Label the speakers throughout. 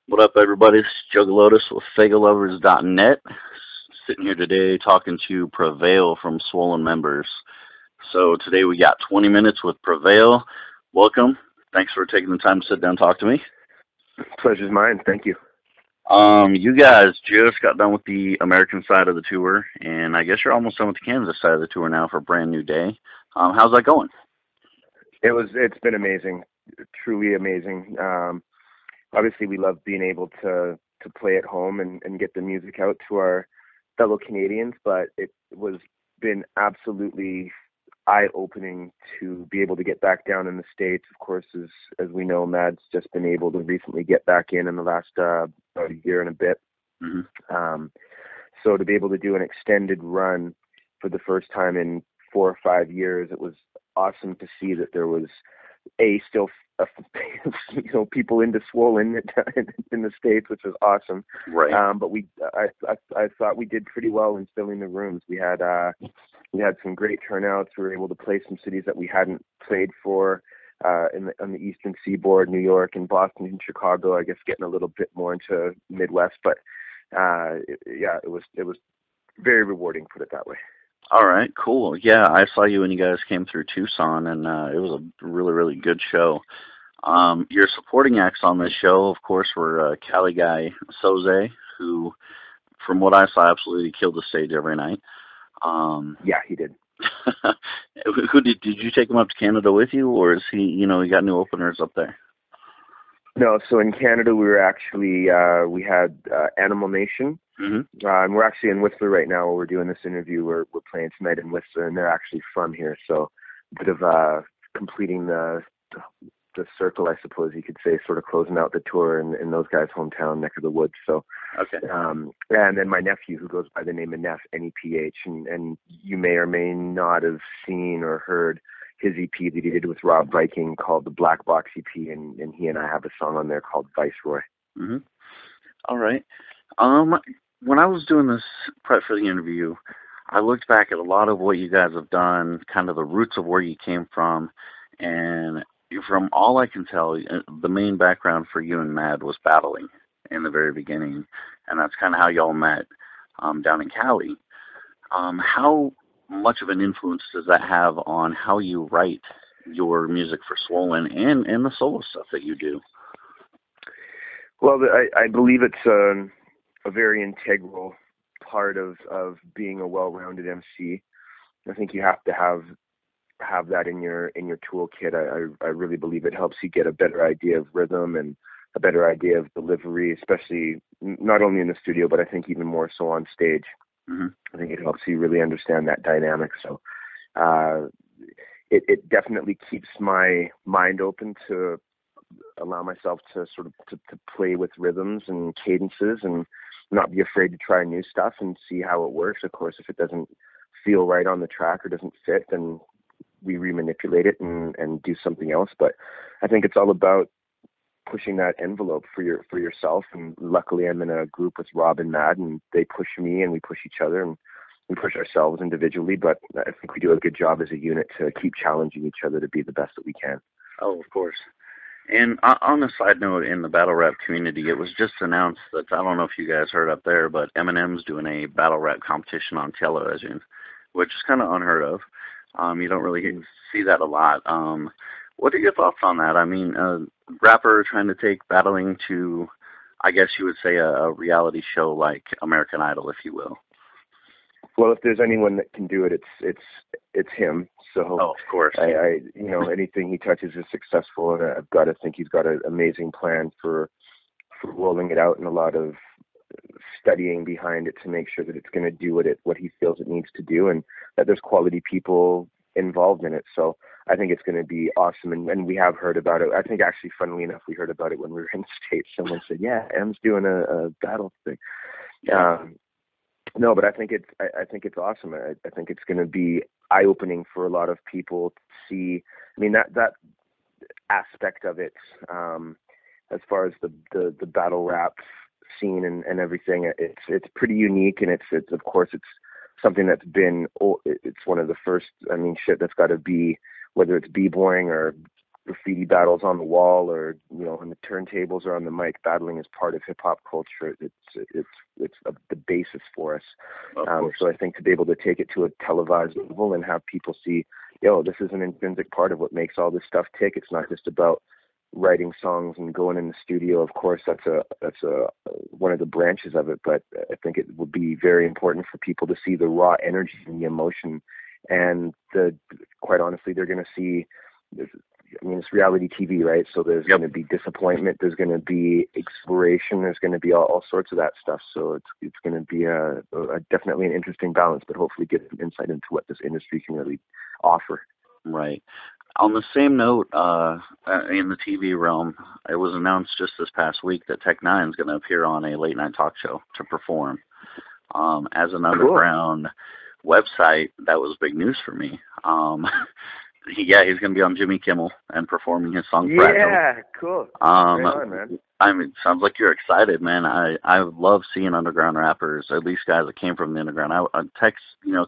Speaker 1: What up, everybody? This is Juggalotus with Faygoluvers.net. Sitting here today talking to Prevail from Swollen Members. So today we got 20 minutes with Prevail. Welcome. Thanks for taking the time to sit down and talk to me.
Speaker 2: Pleasure's mine. Thank you.
Speaker 1: You guys just got done with the American side of the tour, and I guess you're almost done with the Kansas side of the tour now for a brand new day. How's that going?
Speaker 2: It's been amazing, truly amazing. Obviously, we love being able to play at home and get the music out to our fellow Canadians, but it was been absolutely eye-opening to be able to get back down in the States. Of course, as we know, Mad's just been able to recently get back in the last about a year and a bit.
Speaker 1: Mm-hmm.
Speaker 2: So to be able to do an extended run for the first time in 4 or 5 years, it was awesome to see that there was still people into Swollen in the States, which was awesome.
Speaker 1: Right.
Speaker 2: But I thought we did pretty well in filling the rooms. We had some great turnouts. We were able to play some cities that we hadn't played for on the Eastern Seaboard, New York and Boston and Chicago. I guess getting a little bit more into Midwest, but it was very rewarding, put it that way.
Speaker 1: All right, cool. Yeah, I saw you when you guys came through Tucson, and it was a really, really good show. Your supporting acts on this show, of course, were Cali guy Soze, who, from what I saw, absolutely killed the stage every night.
Speaker 2: Yeah, he did.
Speaker 1: Who did you take him up to Canada with you, or is he? He got new openers up there?
Speaker 2: No, so in Canada we were actually we had Animal Nation.
Speaker 1: Mm-hmm.
Speaker 2: And we're actually in Whistler right now where we're doing this interview. We're playing tonight in Whistler, and they're actually from here. So a bit of completing the circle, I suppose you could say, sort of closing out the tour in those guys' hometown neck of the woods. So,
Speaker 1: okay.
Speaker 2: And then my nephew, who goes by the name of Neff, N-E-P-H, and you may or may not have seen or heard his EP that he did with Rob Viking called the Black Box EP, and he and I have a song on there called Viceroy.
Speaker 1: Mm-hmm. All right. When I was doing this prep for the interview, I looked back at a lot of what you guys have done, kind of the roots of where you came from, and from all I can tell, the main background for you and Mad was battling in the very beginning, and that's kind of how y'all met down in Cali. How much of an influence does that have on how you write your music for Swollen and the solo stuff that you do?
Speaker 2: Well, I believe it's a very integral part of being a well-rounded MC. I think you have to have that in your toolkit. I really believe it helps you get a better idea of rhythm and a better idea of delivery, especially not only in the studio, but I think even more so on stage.
Speaker 1: Mm-hmm.
Speaker 2: I think it helps you really understand that dynamic. So it definitely keeps my mind open to allow myself to sort of to play with rhythms and cadences and not be afraid to try new stuff and see how it works. Of course, if it doesn't feel right on the track or doesn't fit, then we remanipulate it and do something else. But I think it's all about pushing that envelope for yourself. And luckily I'm in a group with Rob and Mad, and they push me and we push each other and we push ourselves individually. But I think we do a good job as a unit to keep challenging each other to be the best that we can.
Speaker 1: Oh, of course. And on a side note, in the battle rap community, it was just announced that, I don't know if you guys heard up there, but Eminem's doing a battle rap competition on television, which is kind of unheard of. You don't really see that a lot. What are your thoughts on that? I mean, a rapper trying to take battling to, I guess you would say, a reality show like American Idol, if you will.
Speaker 2: Well, if there's anyone that can do it, it's him. So,
Speaker 1: of course,
Speaker 2: I anything he touches is successful, and I've got to think he's got an amazing plan for rolling it out and a lot of studying behind it to make sure that it's going to do what he feels it needs to do, and that there's quality people involved in it. So I think it's going to be awesome, and we have heard about it. I think actually, funnily enough, we heard about it when we were in the States. Someone said, "Yeah, M's doing a battle thing." No, but I think it's awesome. I think it's going to be eye-opening for a lot of people to see. I mean, that aspect of it, as far as the battle rap scene and everything, it's pretty unique, and it's of course it's something that's been, it's one of the first. I mean, shit, that's got to be, whether it's b-boying or graffiti battles on the wall, or on the turntables or on the mic. Battling is part of hip hop culture. It's the basis for us. So I think to be able to take it to a televised level and have people see, this is an intrinsic part of what makes all this stuff tick. It's not just about writing songs and going in the studio. Of course, that's one of the branches of it, but I think it would be very important for people to see the raw energy and the emotion, and quite honestly, they're going to see. It's reality TV, right? So there's going to be disappointment. There's going to be exploration. There's going to be all sorts of that stuff. So it's going to be a definitely an interesting balance, but hopefully get some insight into what this industry can really offer.
Speaker 1: Right. On the same note, in the TV realm, it was announced just this past week that Tech Nine is going to appear on a late night talk show to perform. As an underground website, that was big news for me. Yeah, he's going to be on Jimmy Kimmel and performing his song Fragile.
Speaker 2: Yeah, cool. Right on, man.
Speaker 1: I mean, sounds like you're excited, man. I love seeing underground rappers, at least guys that came from the underground. Tech's,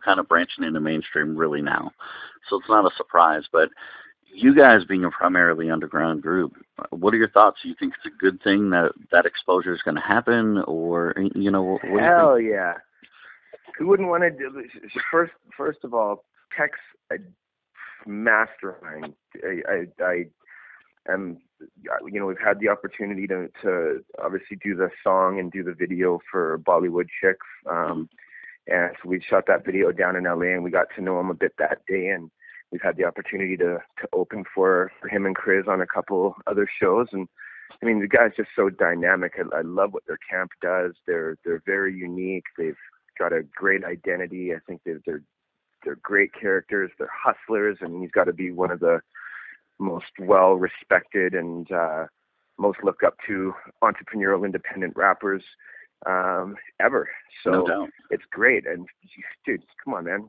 Speaker 1: kind of branching into mainstream really now. So it's not a surprise. But you guys being a primarily underground group, what are your thoughts? Do you think it's a good thing that exposure is going to happen? Or, what do you think?
Speaker 2: Hell yeah. Who wouldn't want to do First of all, Tech's a mastermind. I am, we've had the opportunity to obviously do the song and do the video for Bollywood Chicks, and so we shot that video down in LA, and we got to know him a bit that day, and we've had the opportunity to open for him and Chris on a couple other shows. And I mean, the guy's just so dynamic. I love what their camp does. They're very unique. They've got a great identity. I think they're great characters. They're hustlers, and he's got to be one of the most well-respected and most looked up to entrepreneurial independent rappers ever. So
Speaker 1: no doubt.
Speaker 2: It's great. And dude, come on, man.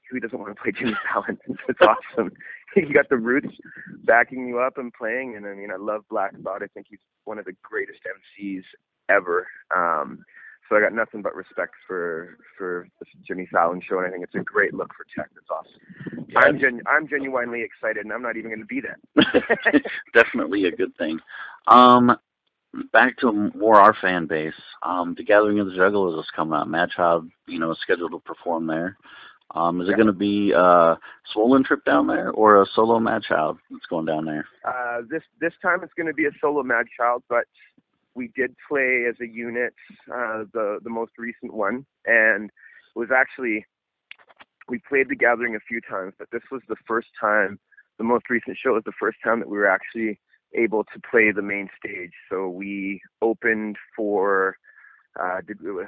Speaker 2: Who doesn't want to play Jimmy Fallon? It's awesome. You got the roots backing you up and playing. And I mean, I love Black Thought. I think he's one of the greatest MCs ever. So I got nothing but respect for the Jimmy Fallon show, and I think it's a great look for Tech. It's awesome. Yeah. I'm genuinely excited, and I'm not even going to be there.
Speaker 1: Definitely a good thing. Back to more our fan base. The Gathering of the Juggalos is coming out. Mad Child, is scheduled to perform there. Is it going to be a Swollen trip down there, or a solo Mad Child that's going down there?
Speaker 2: This time it's going to be a solo Mad Child, but we did play as a unit, the most recent one, and it was actually, we played the Gathering a few times, but this was the first time, the most recent show was the first time that we were actually able to play the main stage. So we opened for, I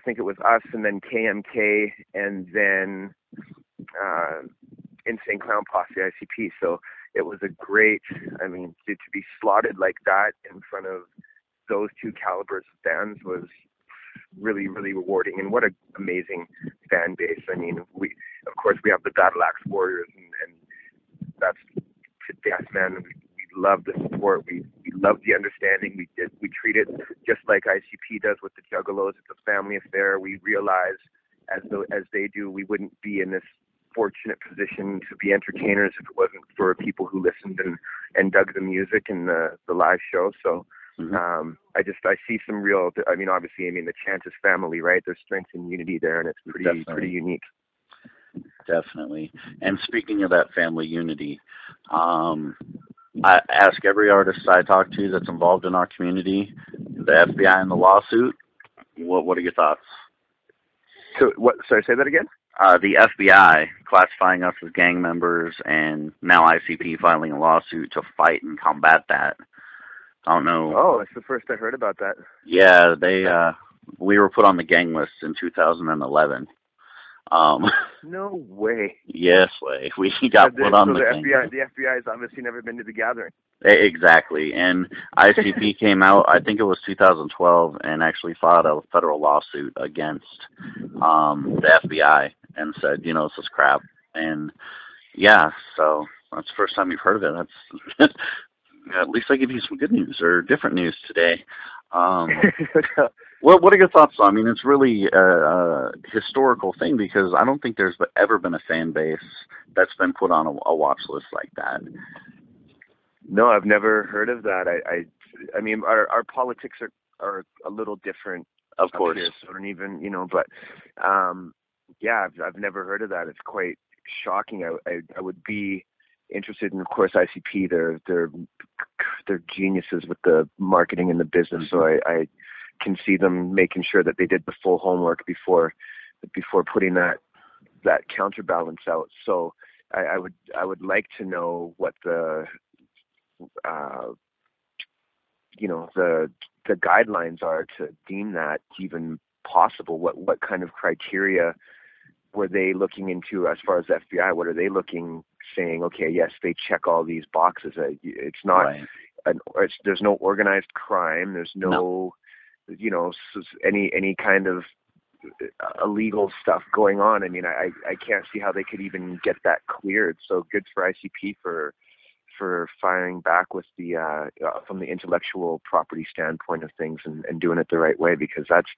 Speaker 2: think it was us, and then KMK, and then Insane Clown Posse, ICP. So it was a great, to be slotted like that in front of those two calibers of bands was really, really rewarding, and what an amazing fan base. I mean, of course we have the Battle Axe Warriors, and that's to death, man. We love the support. We love the understanding. We treat it just like ICP does with the Juggalos. It's a family affair. We realize, as they do, we wouldn't be in this fortunate position to be entertainers if it wasn't for people who listened and dug the music and the live show. So I see some real, obviously, the Chant is family, right? There's strength and unity there, and it's pretty unique.
Speaker 1: Definitely. And speaking of that family unity, I ask every artist I talk to that's involved in our community, the FBI and the lawsuit, what are your thoughts?
Speaker 2: So what? Sorry, say that again?
Speaker 1: The FBI classifying us as gang members, and now ICP filing a lawsuit to fight and combat that. I don't know.
Speaker 2: Oh, it's the first I heard about that.
Speaker 1: Yeah, we were put on the gang list in 2011.
Speaker 2: No way.
Speaker 1: Yes way. We got put on the gang
Speaker 2: FBI. The FBI has obviously never been to the Gathering.
Speaker 1: Exactly. And ICP came out, I think it was 2012, and actually filed a federal lawsuit against the FBI and said, this is crap. And yeah, so that's the first time you've heard of it. That's at least I give you some good news or different news today. What are your thoughts on? It's really a historical thing, because I don't think there's ever been a fan base that's been put on a watch list like that.
Speaker 2: No, I've never heard of that. I mean, our politics are a little different,
Speaker 1: of course.
Speaker 2: Here, so I don't even, but yeah, I've never heard of that. It's quite shocking. I would be interested in, of course, ICP. They're geniuses with the marketing and the business. So I can see them making sure that they did the full homework before putting that counterbalance out. So I would like to know what the the guidelines are to deem that even possible. What kind of criteria were they looking into as far as the FBI? What are they saying, okay, yes, they check all these boxes. It's not,
Speaker 1: right.
Speaker 2: There's no organized crime. There's no. Any kind of illegal stuff going on. I mean, I can't see how they could even get that cleared. So good for ICP for firing back with the from the intellectual property standpoint of things and doing it the right way, because that's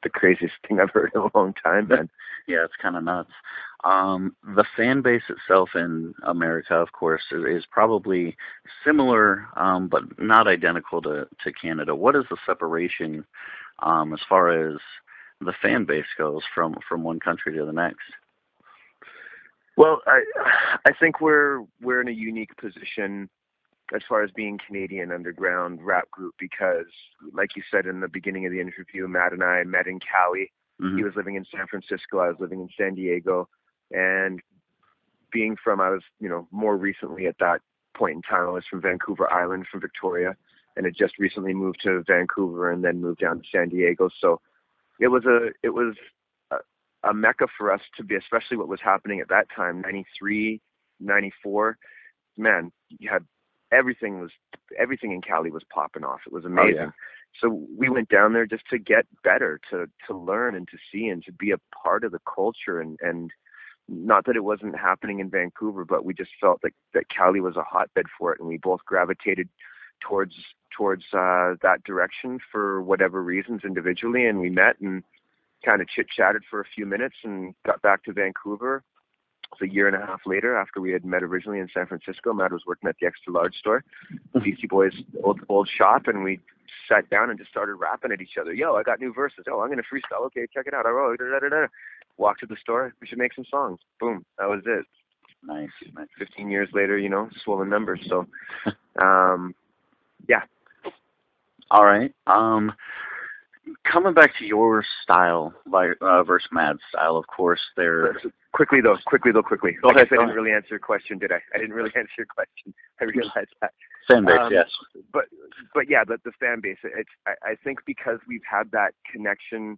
Speaker 2: the craziest thing I've heard in a long time, man.
Speaker 1: Yeah, it's kind of nuts. The fan base itself in America, of course, is probably similar, but not identical to Canada. What is the separation as far as the fan base goes from one country to the next?
Speaker 2: Well, I think we're in a unique position as far as being Canadian underground rap group, because, like you said in the beginning of the interview, Matt and I met in Cali. Mm-hmm. He was living in San Francisco. I was living in San Diego. And I was, more recently at that point in time, I was from Vancouver Island, from Victoria, and had just recently moved to Vancouver and then moved down to San Diego. So it was a mecca for us to be, especially what was happening at that time, 93, 94. Man, you had everything in Cali was popping off. It was amazing. Oh, yeah. So we went down there just to get better, to learn and to see and to be a part of the culture. And not that it wasn't happening in Vancouver, but we just felt that Cali was a hotbed for it. And we both gravitated towards that direction for whatever reasons individually. And we met and kind of chit-chatted for a few minutes and got back to Vancouver. So a year and a half later, after we had met originally in San Francisco, Matt was working at the Extra Large store, Beastie Boys' old shop, and we sat down and just started rapping at each other. Yo, I got new verses. Oh, I'm going to freestyle. Okay, check it out. Walked to the store. We should make some songs. Boom. That was it.
Speaker 1: Nice.
Speaker 2: 15 years later, Swollen Members. So, yeah.
Speaker 1: All right. Coming back to your style versus Mad's style, of course, they're...
Speaker 2: Quickly though.
Speaker 1: Go ahead.
Speaker 2: I didn't really answer your question, did I? I didn't really answer your question. I realized that.
Speaker 1: Fan base, yes.
Speaker 2: But yeah, the fan base. I think because we've had that connection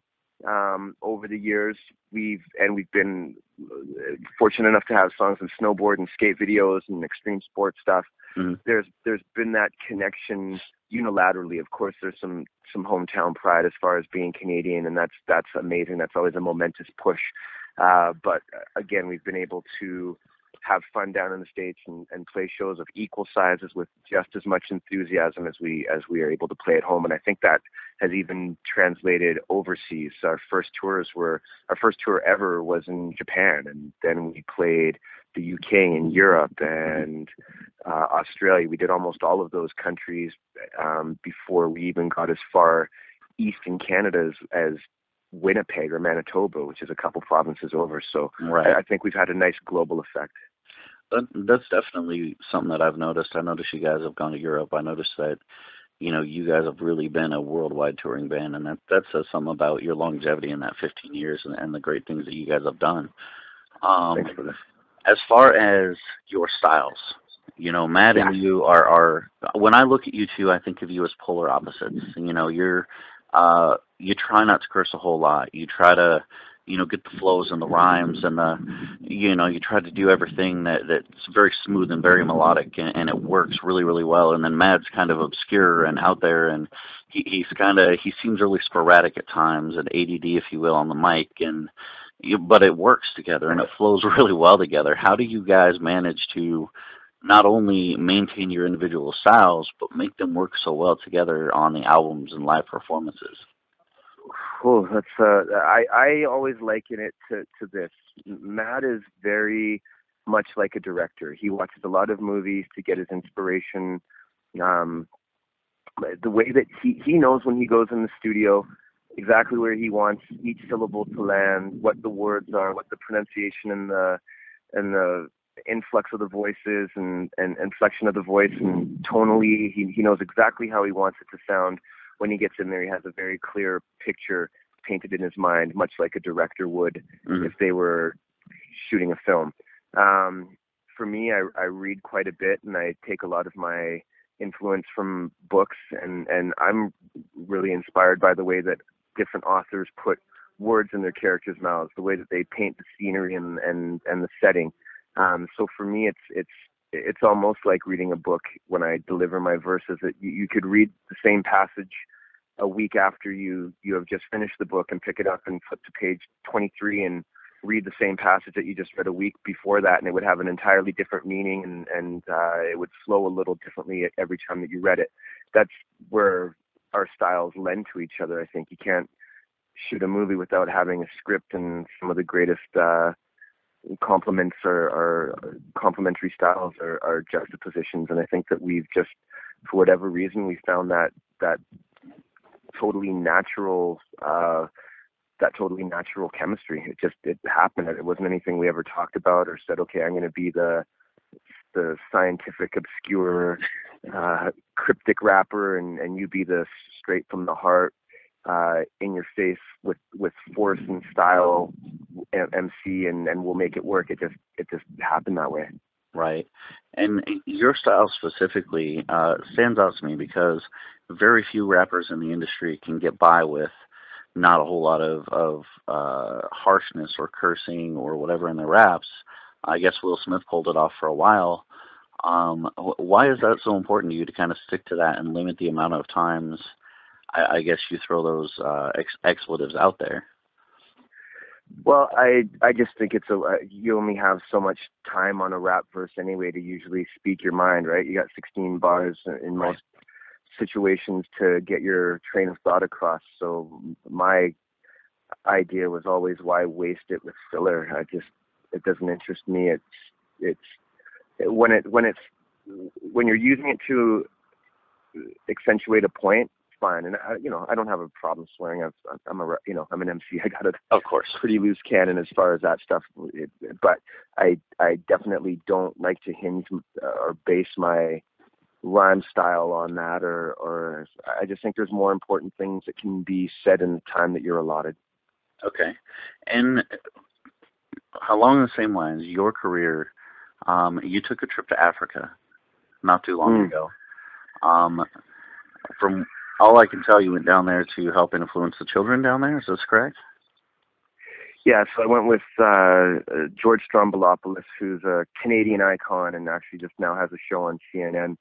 Speaker 2: over the years, we've been fortunate enough to have songs and snowboard and skate videos and extreme sports stuff. Mm-hmm. There's been that connection unilaterally. Of course, there's some hometown pride as far as being Canadian, and that's amazing. That's always a momentous push. But again, we've been able to have fun down in the States and play shows of equal sizes with just as much enthusiasm as we are able to play at home. And I think that has even translated overseas. Our first tour ever was in Japan, and then we played the UK and Europe and Australia. We did almost all of those countries before we even got as far east in Canada as Winnipeg or Manitoba, which is a couple provinces over. So right. I think we've had a nice global effect.
Speaker 1: That's definitely something that I've noticed. I noticed you guys have gone to Europe. I noticed that, you guys have really been a worldwide touring band, and that says something about your longevity in that 15 years and the great things that you guys have done.
Speaker 2: Thanks for that.
Speaker 1: As far as your styles, Matt and you are, when I look at you two, I think of you as polar opposites. You try not to curse a whole lot. You try to, get the flows and the rhymes and you try to do everything that's very smooth and very melodic, and it works really, really well. And then Matt's kind of obscure and out there, and he seems really sporadic at times, and ADD, if you will, on the mic, but it works together and it flows really well together. How do you guys manage to not only maintain your individual styles, but make them work so well together on the albums and live performances?
Speaker 2: Oh, that's I always liken it to this. Matt is very much like a director. He watches a lot of movies to get his inspiration. The way that he knows when he goes in the studio exactly where he wants each syllable to land, what the words are, what the pronunciation and the influx of the voices and inflection of the voice, and tonally he knows exactly how he wants it to sound. When he gets in there, he has a very clear picture painted in his mind, much like a director would if they were shooting a film. For me, I read quite a bit, and I take a lot of my influence from books, and I'm really inspired by the way that different authors put words in their characters' mouths, the way that they paint the scenery and the setting. So for me, it's almost like reading a book when I deliver my verses. That you could read the same passage a week after you have just finished the book, and pick it up and flip to page 23 and read the same passage that you just read a week before that, and it would have an entirely different meaning, and it would flow a little differently every time that you read it. That's where our styles lend to each other. I think you can't shoot a movie without having a script, and some of the greatest complements or complementary styles are juxtapositions. And I think that we've just, for whatever reason, we found that totally natural chemistry. It happened. It wasn't anything we ever talked about or said, okay, I'm going to be the scientific, obscure, cryptic rapper, and you be the straight from the heart, in your face with force and style MC, and we'll make it work. It just happened that way.
Speaker 1: Right. And your style specifically stands out to me because very few rappers in the industry can get by with not a whole lot of harshness or cursing or whatever in their raps. I guess Will Smith pulled it off for a while. Why is that so important to you to kind of stick to that and limit the amount of times, I guess, you throw those expletives out there?
Speaker 2: Well, I just think you only have so much time on a rap verse anyway to usually speak your mind, right? You got 16 bars in most situations to get your train of thought across. So my idea was always, why waste it with filler? It doesn't interest me. When you're using it to accentuate a point, fine. And I don't have a problem swearing. I'm an MC. I got
Speaker 1: of course,
Speaker 2: pretty loose cannon as far as that stuff. But I definitely don't like to hinge or base my rhyme style on that, or I just think there's more important things that can be said in the time that you're allotted.
Speaker 1: Okay. And along the same lines, your career, you took a trip to Africa not too long ago. From all I can tell, you went down there to help influence the children down there. Is this correct?
Speaker 2: Yeah, so I went with George Strombolopoulos, who's a Canadian icon and actually just now has a show on CNN.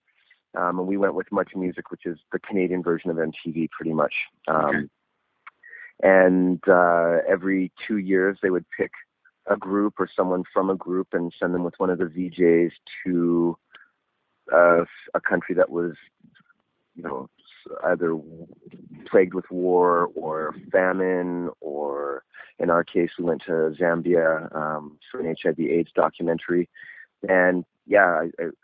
Speaker 2: And we went with Much Music, which is the Canadian version of MTV, pretty much. And every 2 years, they would pick a group or someone from a group and send them with one of the VJs to a country that was, either plagued with war or famine, or in our case, we went to Zambia for an HIV/AIDS documentary. And yeah, it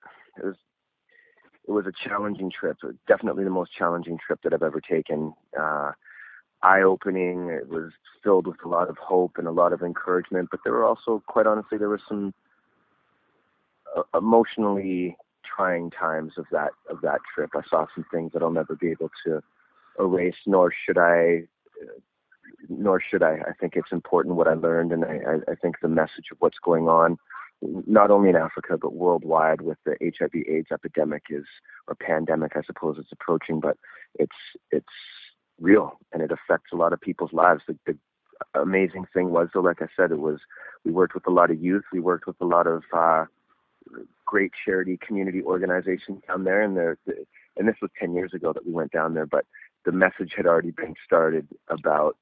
Speaker 2: was a challenging trip. Definitely the most challenging trip that I've ever taken. Eye-opening. It was filled with a lot of hope and a lot of encouragement, but there were also, quite honestly, there were some emotionally trying times of that trip. I saw some things that I'll never be able to erase, nor should I. I think it's important what I learned, and I think the message of what's going on, not only in Africa but worldwide with the HIV/AIDS epidemic or pandemic, I suppose it's approaching, but it's real and it affects a lot of people's lives. The amazing thing was, though, like I said, we worked with a lot of youth, we worked with a lot of great charity community organizations down there, and this was 10 years ago that we went down there, but the message had already been started about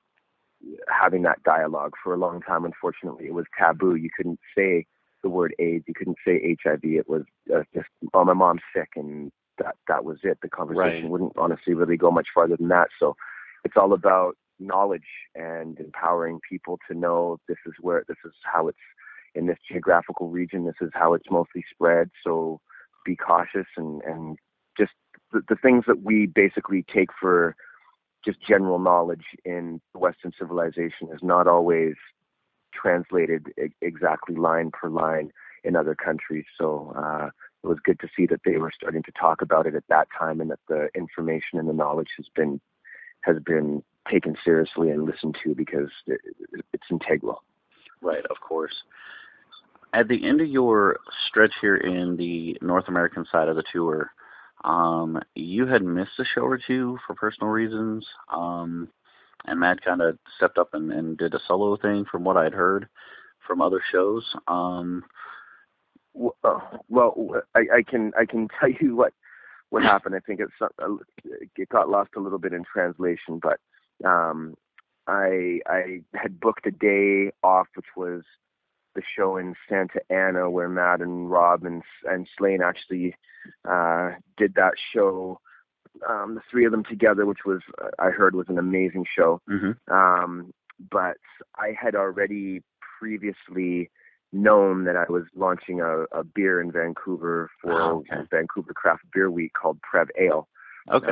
Speaker 2: having that dialogue. For a long time, unfortunately, it was taboo. You couldn't say the word AIDS, you couldn't say HIV. It was just, oh, my mom's sick, and that was it. The conversation wouldn't honestly really go much farther than that. So it's all about knowledge and empowering people to know this is how it's in this geographical region, this is how it's mostly spread. So be cautious, and just the things that we basically take for just general knowledge in Western civilization is not always translated exactly line per line in other countries. So it was good to see that they were starting to talk about it at that time, and that the information and the knowledge has been taken seriously and listened to, because it's integral.
Speaker 1: Right, of course. At the end of your stretch here in the North American side of the tour, you had missed a show or two for personal reasons, and Matt kind of stepped up and did a solo thing from what I'd heard from other shows.
Speaker 2: Well, I can tell you what happened. I think it got lost a little bit in translation, but I had booked a day off, which was the show in Santa Ana, where Matt and Rob and Slane actually did that show, the three of them together, which was, I heard, was an amazing show.
Speaker 1: Mm-hmm.
Speaker 2: But I had already previously known that I was launching a beer in Vancouver for Vancouver Craft Beer Week called Prev Ale.
Speaker 1: Okay.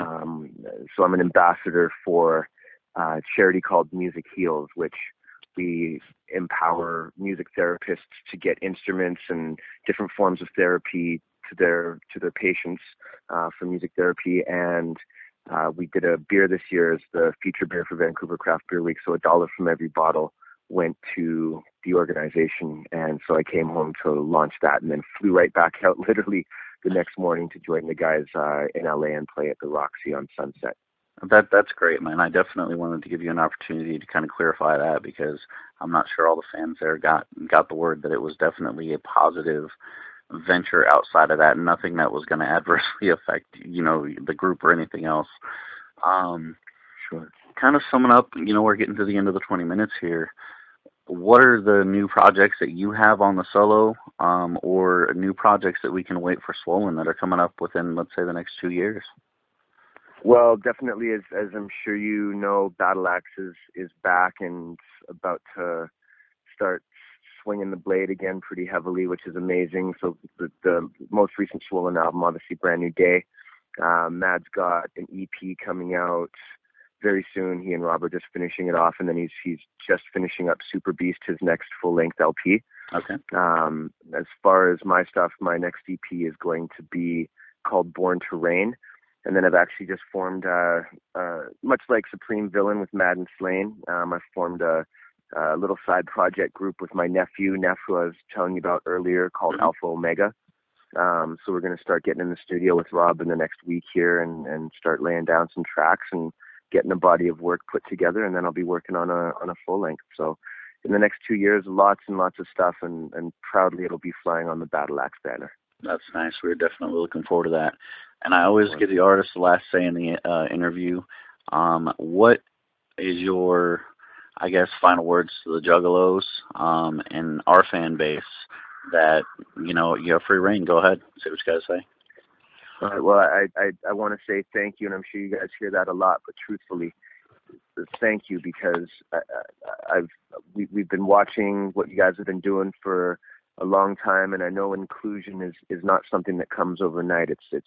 Speaker 2: So I'm an ambassador for a charity called Music Heals, which we empower music therapists to get instruments and different forms of therapy to their patients for music therapy. And we did a beer this year as the feature beer for Vancouver Craft Beer Week. So $1 from every bottle went to the organization. And so I came home to launch that, and then flew right back out literally the next morning to join the guys in LA and play at the Roxy on Sunset.
Speaker 1: That's great, man. I definitely wanted to give you an opportunity to kind of clarify that, because I'm not sure all the fans there got the word that it was definitely a positive venture outside of that, nothing that was going to adversely affect, the group or anything else.
Speaker 2: Sure.
Speaker 1: Kind of summing up, we're getting to the end of the 20 minutes here. What are the new projects that you have on the solo, or new projects that we can wait for Swollen that are coming up within, let's say, the next 2 years?
Speaker 2: Well, definitely, as I'm sure you know, Battle Axe is back and about to start swinging the blade again pretty heavily, which is amazing. So the most recent Swollen album, obviously Brand New Day. Mad's got an EP coming out very soon. He and Rob are just finishing it off, and then he's just finishing up Super Beast, his next full-length LP.
Speaker 1: Okay.
Speaker 2: As far as my stuff, my next EP is going to be called Born to Reign. And then I've actually just formed, much like Supreme Villain with Mad and Slane, I've formed a little side project group with my nephew, who I was telling you about earlier, called Alpha Omega. So we're going to start getting in the studio with Rob in the next week here and start laying down some tracks and getting a body of work put together. And then I'll be working on a full length. So in the next 2 years, lots and lots of stuff, and proudly it'll be flying on the Battle Axe banner.
Speaker 1: That's nice. We're definitely looking forward to that. And I always give the artist the last say in the interview. What is your, I guess, final words to the Juggalos and our fan base that, you have free reign? Go ahead. Say what you got to say.
Speaker 2: All right. Well, I want to say thank you, and I'm sure you guys hear that a lot, but truthfully, thank you, because we've been watching what you guys have been doing for a long time, and I know inclusion is not something that comes overnight. It's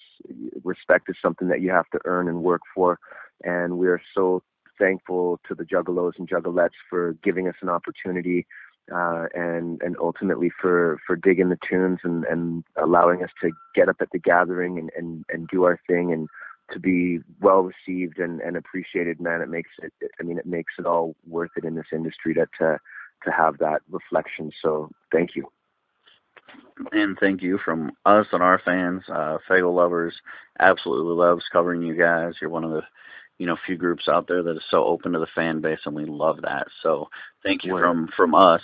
Speaker 2: respect is something that you have to earn and work for, and we are so thankful to the Juggalos and Juggalettes for giving us an opportunity, and ultimately for digging the tunes and allowing us to get up at the gathering and do our thing and to be well received and appreciated. Man, it makes it all worth it in this industry to have that reflection. So thank you.
Speaker 1: And thank you from us and our fans. Faygoluvers absolutely loves covering you guys. You're one of the few groups out there that is so open to the fan base, and we love that. So thank you from us.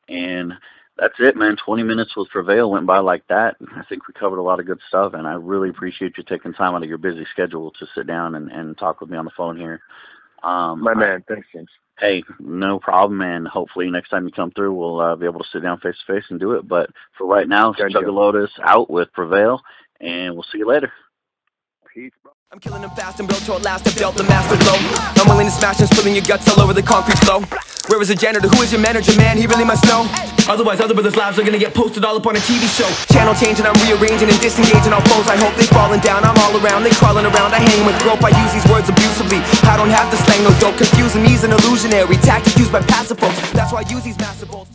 Speaker 1: And that's it, man. 20 minutes with Prevail went by like that. I think we covered a lot of good stuff, and I really appreciate you taking time out of your busy schedule to sit down and talk with me on the phone here.
Speaker 2: My man, thanks, James.
Speaker 1: Hey, no problem, and hopefully next time you come through, we'll be able to sit down face-to-face and do it. But for right now, Juggalotus out with Prevail, and we'll see you later.
Speaker 2: Peace, bro.
Speaker 3: I'm killing them fast and built to last. I've dealt the master blow. I'm willing to smash and spilling your guts all over the concrete flow. Where is the janitor? Who is your manager, man? He really must know. Otherwise, other brothers' lives are gonna get posted all up on a TV show. Channel changing, I'm rearranging and disengaging all foes. I hope they falling down, I'm all around. They crawling around, I hang with rope. I use these words abusively. I don't have to slang no dope. Confusing me's an illusionary tactic used by passive folks. That's why I use these massive bolts.